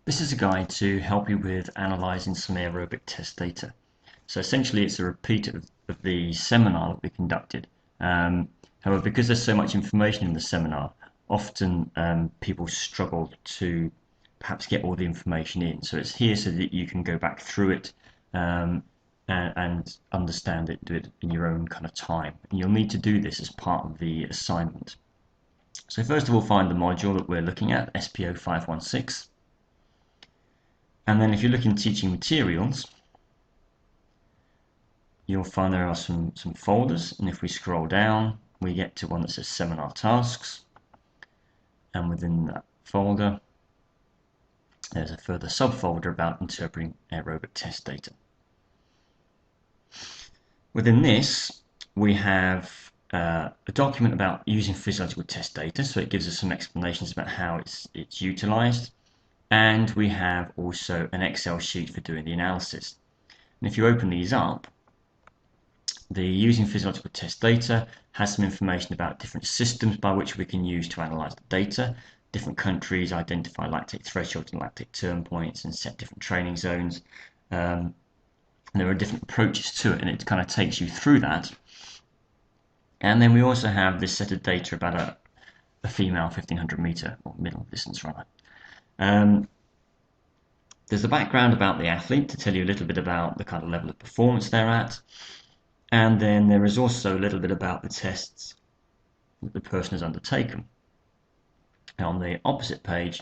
This is a guide to help you with analysing some aerobic test data. So essentially it's a repeat of the seminar that we conducted. However, because there's so much information in the seminar, often people struggle to perhaps get all the information in. So it's here so that you can go back through it and understand it, do it in your own kind of time. And you'll need to do this as part of the assignment. So first of all, find the module that we're looking at, SPO 516. And then if you look in teaching materials, you'll find there are some folders, and if we scroll down, we get to one that says seminar tasks, and within that folder, there's a further subfolder about interpreting aerobic test data. Within this, we have a document about using physiological test data, so it gives us some explanations about how it's utilized. And we have also an Excel sheet for doing the analysis. And if you open these up, the using physiological test data has some information about different systems by which we can use to analyze the data. Different countries identify lactate thresholds and lactate turn points and set different training zones. And there are different approaches to it, and it kind of takes you through that. And then we also have this set of data about a female 1500 meter or middle distance runner. There's the background about the athlete to tell you a little bit about the kind of level of performance they're at. And then there is also a little bit about the tests that the person has undertaken. And on the opposite page,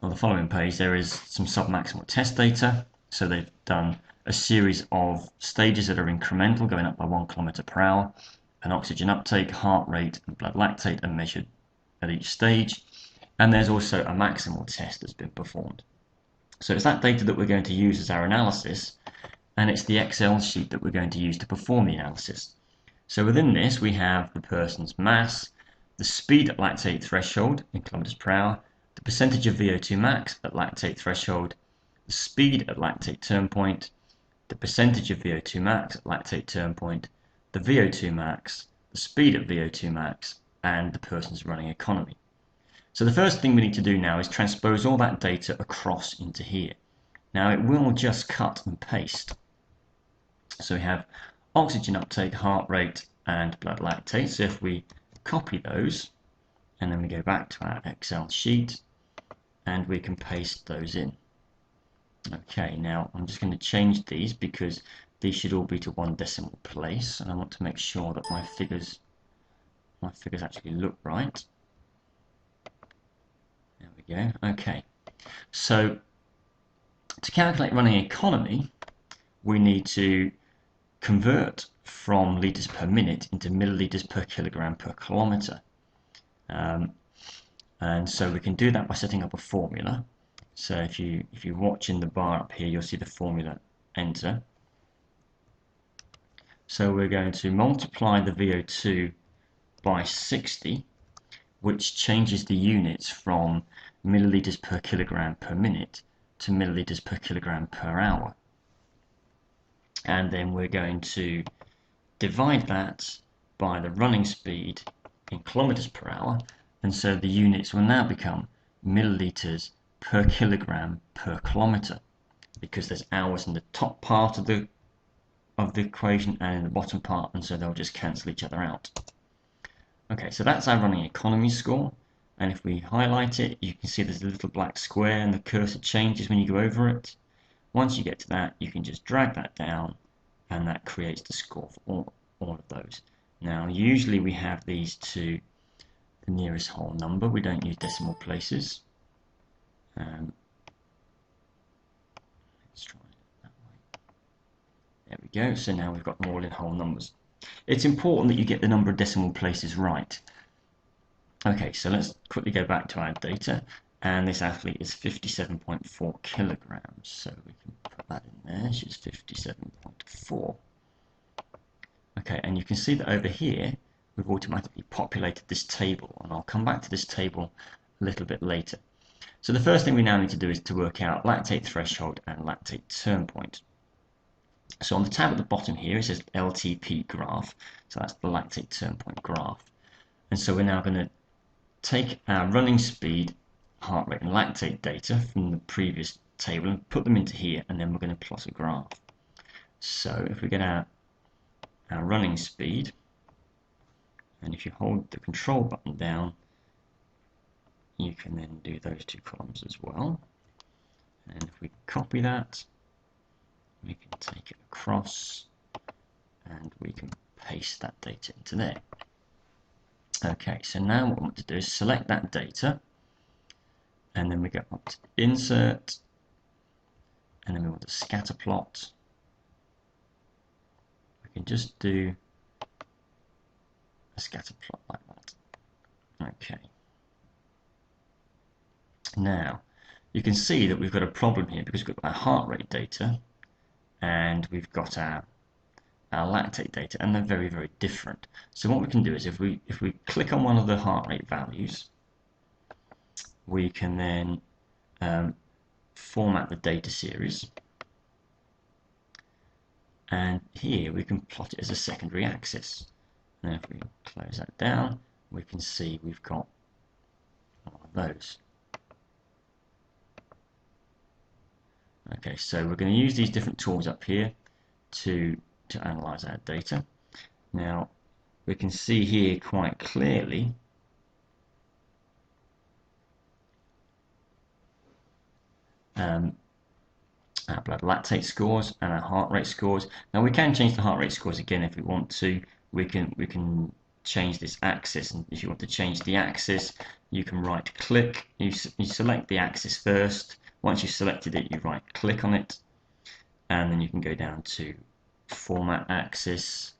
on the following page, there is some submaximal test data. So they've done a series of stages that are incremental, going up by 1 kilometer per hour. An oxygen uptake, heart rate, and blood lactate are measured at each stage. And there's also a maximal test that's been performed. So it's that data that we're going to use as our analysis, and it's the Excel sheet that we're going to use to perform the analysis. So within this, we have the person's mass, the speed at lactate threshold in kilometers per hour, the percentage of VO2 max at lactate threshold, the speed at lactate turn point, the percentage of VO2 max at lactate turn point, the VO2 max, the speed at VO2 max, and the person's running economy. So the first thing we need to do now is transpose all that data across into here. Now it will just cut and paste. So we have oxygen uptake, heart rate, and blood lactate. So if we copy those, and then we go back to our Excel sheet, and we can paste those in. Okay, now I'm just going to change these because these should all be to 1 decimal place, and I want to make sure that my figures actually look right. There we go. Okay, so to calculate running economy, we need to convert from litres per minute into millilitres per kilogram per kilometre. And so we can do that by setting up a formula. So if you watch in the bar up here, you'll see the formula, enter. So we're going to multiply the VO2 by 60, which changes the units from millilitres per kilogram per minute to millilitres per kilogram per hour. And then we're going to divide that by the running speed in kilometers per hour, and so the units will now become milliliters per kilogram per kilometer, because there's hours in the top part of the equation and in the bottom part, and so they'll just cancel each other out. Okay, so that's our running economy score, and if we highlight it, you can see there's a little black square and the cursor changes when you go over it. Once you get to that, you can just drag that down, and that creates the score for all of those. Now, usually we have these to the nearest whole number. We don't use decimal places. Let's try it that way. There we go. So now we've got them all in whole numbers. It's important that you get the number of decimal places right. Okay, so let's quickly go back to our data. And this athlete is 57.4 kilograms. So we can put that in there. She's 57.4. Okay, and you can see that over here, we've automatically populated this table. And I'll come back to this table a little bit later. So the first thing we now need to do is to work out lactate threshold and lactate turn point. So on the tab at the bottom here, it says LTP graph. So that's the lactate turn point graph. And so we're now going to take our running speed heart rate and lactate data from the previous table and put them into here, and then we're going to plot a graph. So if we get our running speed, and if you hold the control button down, you can then do those two columns as well. And if we copy that, we can take it across and we can paste that data into there. Okay, so now what we want to do is select that data, and then we go up to Insert, and then we want to scatter plot. We can just do a scatter plot like that. Okay. Now, you can see that we've got a problem here because we've got our heart rate data and we've got our lactate data, and they're very, very different. So what we can do is if we click on one of the heart rate values, we can then format the data series, and here we can plot it as a secondary axis. Now if we close that down, we can see we've got one of those. Okay, so we're going to use these different tools up here to analyze our data. Now we can see here quite clearly our blood lactate scores and our heart rate scores. Now we can change the heart rate scores again if we want to. We can change this axis, and if you want to change the axis, you can right click, you select the axis first. Once you've selected it, you right click on it, and then you can go down to format axis,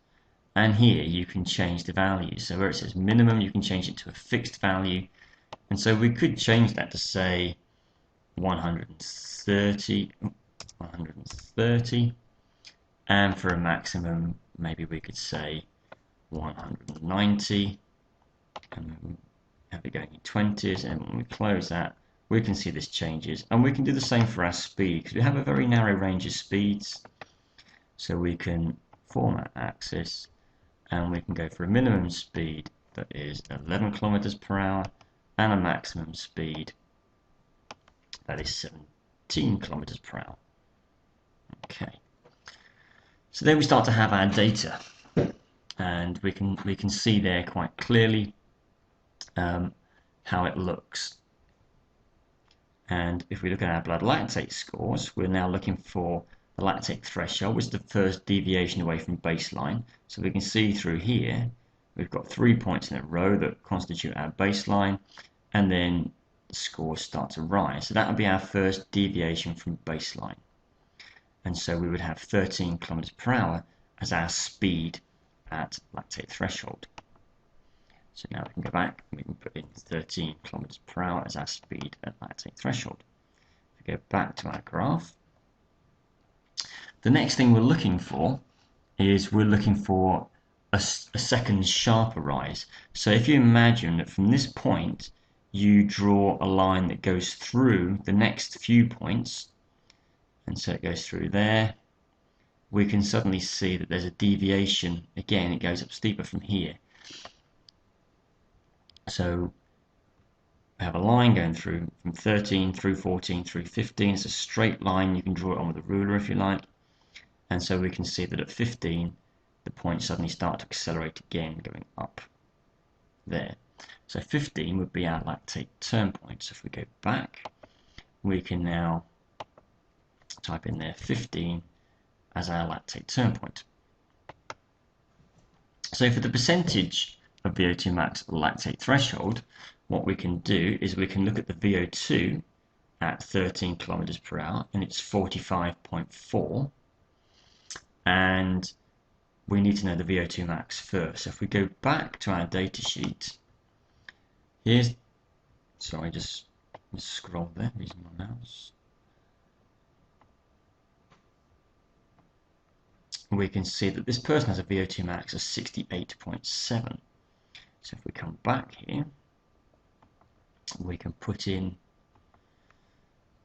and here you can change the values. So where it says minimum, you can change it to a fixed value, and so we could change that to say 130, and for a maximum maybe we could say 190, and then have it going in 20s, and when we close that, we can see this changes, and we can do the same for our speed because we have a very narrow range of speeds. So we can format axis, and we can go for a minimum speed that is 11 kilometers per hour and a maximum speed that is 17 kilometers per hour. Okay, so then we start to have our data, and we can see there quite clearly how it looks. And if we look at our blood lactate scores, we're now looking for the lactate threshold, which is the first deviation away from baseline. So we can see through here, we've got 3 points in a row that constitute our baseline, and then the scores start to rise. So that would be our first deviation from baseline. And so we would have 13 kilometers per hour as our speed at lactate threshold. So now we can go back and we can put in 13 kilometers per hour as our speed at lactate threshold. If we go back to our graph, the next thing we're looking for is we're looking for a second sharper rise. So if you imagine that from this point you draw a line that goes through the next few points, and so it goes through there, we can suddenly see that there's a deviation. Again, it goes up steeper from here. So we have a line going through from 13 through 14 through 15. It's a straight line. You can draw it on with a ruler if you like. And so we can see that at 15, the points suddenly start to accelerate again, going up there. So 15 would be our lactate turn point. So if we go back, we can now type in there 15 as our lactate turn point. So for the percentage of VO2 max lactate threshold, what we can do is we can look at the VO2 at 13 kilometers per hour, and it's 45.4, and we need to know the VO2 max first. So if we go back to our data sheet, here's, sorry, just scroll there using my mouse. We can see that this person has a VO2 max of 68.7. So if we come back here, we can put in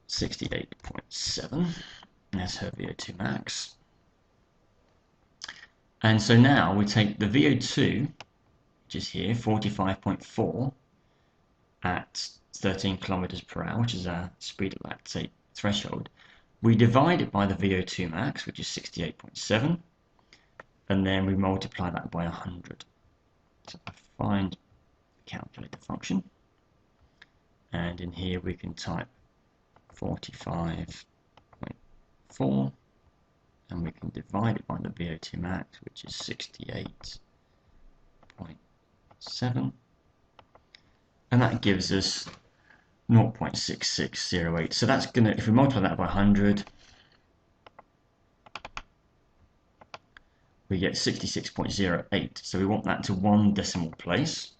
68.7 as her VO2 max. And so now we take the VO2, which is here, 45.4, at 13 kilometers per hour, which is our speed at lactate threshold, we divide it by the VO2 max, which is 68.7, and then we multiply that by 100. So I find the calculator function, and in here we can type 45.4, and we can divide it by the VO2 max, which is 68.7, and that gives us 0.6608. So that's gonna, if we multiply that by 100, we get 66.08. So we want that to one decimal place.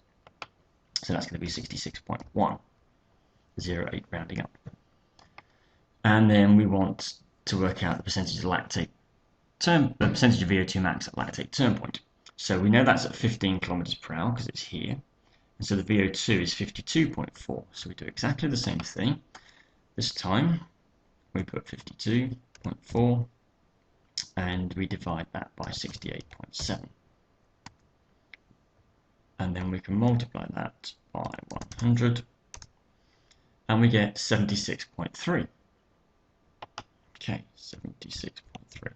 So that's going to be 66.108 rounding up. And then we want to work out the percentage of lactate the percentage of VO2 max at lactate turn point. So we know that's at 15 kilometers per hour because it's here. And so the VO2 is 52.4. So we do exactly the same thing. This time we put 52.4 and we divide that by 68.7. And then we can multiply that by 100 and we get 76.3. Okay, 76.3.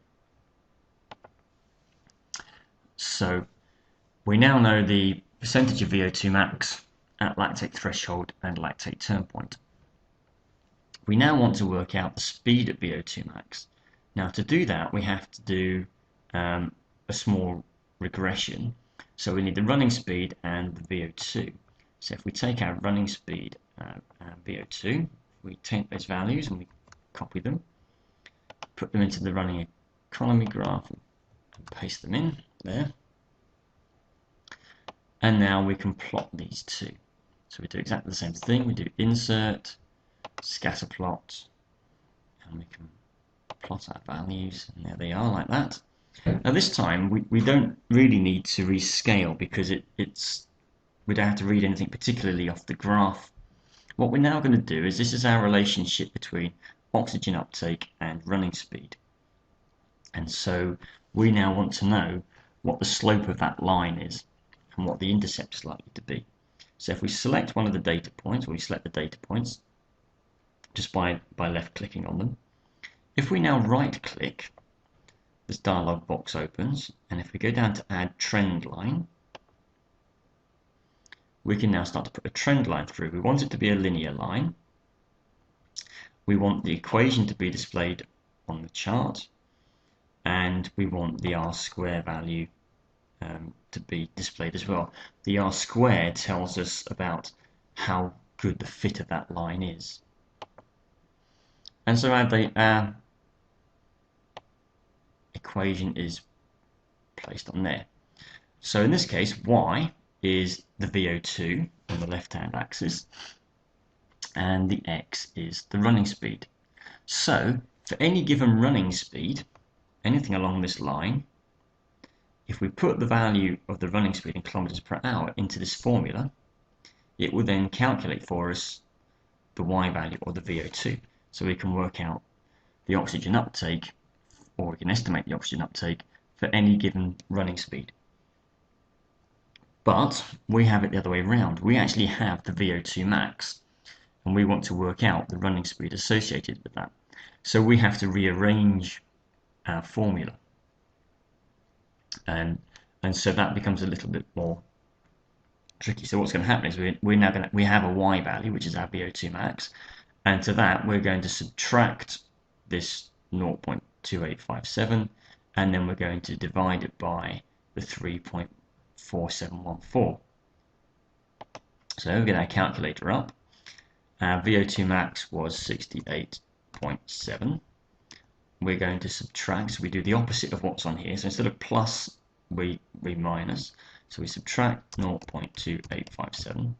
So we now know the percentage of VO2 max at lactate threshold and lactate turn point. We now want to work out the speed at VO2 max. Now to do that we have to do a small regression. So we need the running speed and the VO2. So if we take our running speed and VO2, we take those values and we copy them, put them into the running economy graph and paste them in there. And now we can plot these two. So we do exactly the same thing. We do insert, scatter plot, and we can plot our values, and there they are like that. Now this time we don't really need to rescale because we don't have to read anything particularly off the graph. What we're now going to do is, this is our relationship between oxygen uptake and running speed. And so we now want to know what the slope of that line is and what the intercept is likely to be. So if we select one of the data points, or we select the data points just by left clicking on them, if we now right click, this dialog box opens, and if we go down to add trend line, we can now start to put a trend line through. We want it to be a linear line. We want the equation to be displayed on the chart, and we want the R² value to be displayed as well. The R² tells us about how good the fit of that line is. And so our equation is placed on there. So in this case, y is the VO2 on the left-hand axis, and the x is the running speed. So for any given running speed, anything along this line, if we put the value of the running speed in kilometers per hour into this formula, it will then calculate for us the y value, or the VO2. So we can work out the oxygen uptake, or we can estimate the oxygen uptake for any given running speed. But we have it the other way around. We actually have the VO2 max, and we want to work out the running speed associated with that. So we have to rearrange our formula. And so that becomes a little bit more tricky. So what's going to happen is we have a y value, which is our VO2 max, and to that we're going to subtract this 0.2857, and then we're going to divide it by the 3.4714. So we get our calculator up. Our VO2 max was 68.7. We're going to subtract, so we do the opposite of what's on here. So instead of plus, we minus. So we subtract 0.2857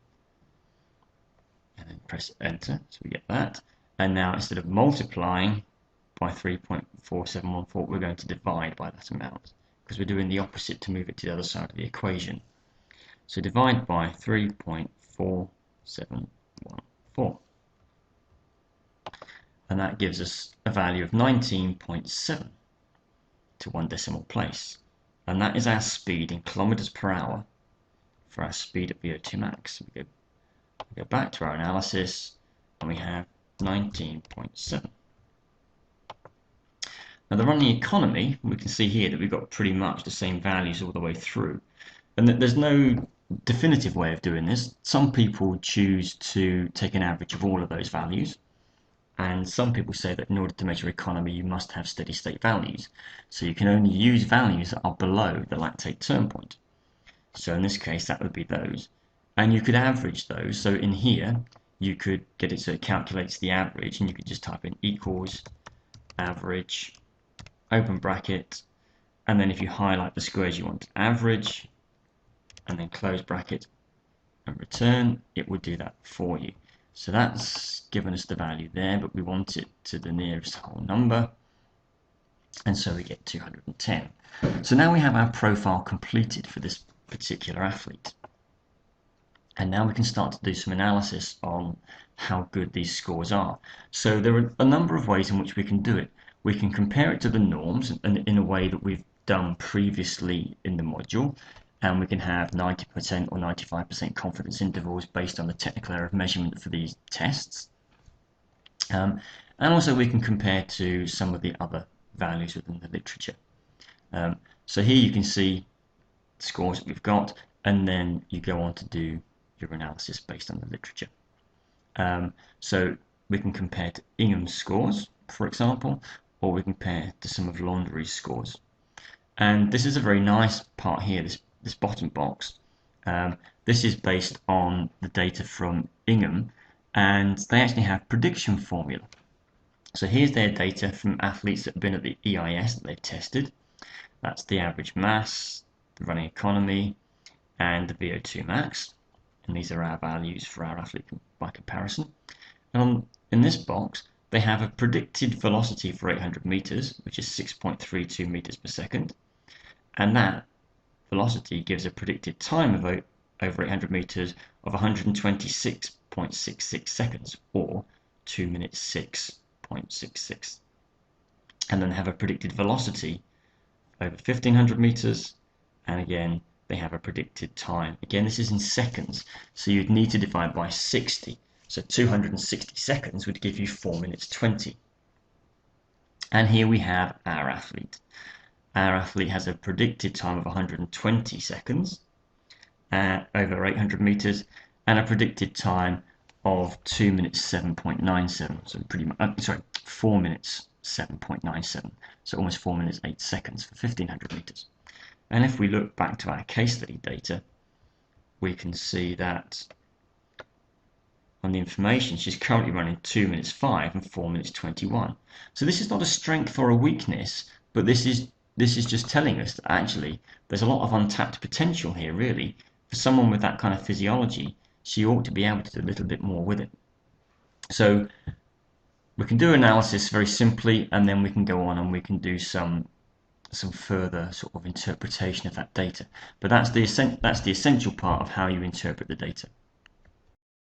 and then press enter, so we get that. And now instead of multiplying by 3.4714, we're going to divide by that amount, because we're doing the opposite to move it to the other side of the equation. So divide by 3.4714. And that gives us a value of 19.7 to one decimal place. And that is our speed in kilometers per hour for our speed at VO2 max. So we go We go back to our analysis and we have 19.7. Now the running economy, we can see here that we've got pretty much the same values all the way through. And that there's no definitive way of doing this. Some people choose to take an average of all of those values. And some people say that in order to measure economy, you must have steady state values. So you can only use values that are below the lactate turn point. So in this case, that would be those. And you could average those. So in here, you could get it so it calculates the average, and you could just type in equals average, open bracket, and then if you highlight the squares you want to average, and then close bracket and return, it would do that for you. So that's given us the value there, but we want it to the nearest whole number, and so we get 210. So now we have our profile completed for this particular athlete. And now we can start to do some analysis on how good these scores are. So there are a number of ways in which we can do it. We can compare it to the norms in a way that we've done previously in the module, and we can have 90% or 95% confidence intervals based on the technical error of measurement for these tests. And also we can compare to some of the other values within the literature. So here you can see the scores that we've got, and then you go on to do your analysis based on the literature. So we can compare to Ingham's scores, for example, or we can compare to some of Laundry's scores. And this is a very nice part here, this bottom box. This is based on the data from Ingham, and they actually have prediction formula. So here's their data from athletes that have been at the EIS that they've tested. That's the average mass, the running economy, and the VO2 max. And these are our values for our athlete by comparison. And in this box, they have a predicted velocity for 800 meters, which is 6.32 meters per second. And that velocity gives a predicted time of over 800 meters of 126.66 seconds, or 2 minutes 6.66. And then they have a predicted velocity over 1500 meters, and again they have a predicted time. Again, this is in seconds, so you'd need to divide by 60. So 260 seconds would give you 4 minutes 20. And here we have our athlete. Our athlete has a predicted time of 120 seconds over 800 meters, and a predicted time of 2 minutes 7.97. So pretty much, 4 minutes 7.97. So almost 4 minutes 8 seconds for 1500 meters. And if we look back to our case study data, we can see that on the information, she's currently running 2 minutes 5 and 4 minutes 21. So this is not a strength or a weakness, but this is just telling us that actually there's a lot of untapped potential here, really. For someone with that kind of physiology, she ought to be able to do a little bit more with it. So we can do analysis very simply, and then we can go on and we can do some further sort of interpretation of that data. But that's the essential part of how you interpret the data.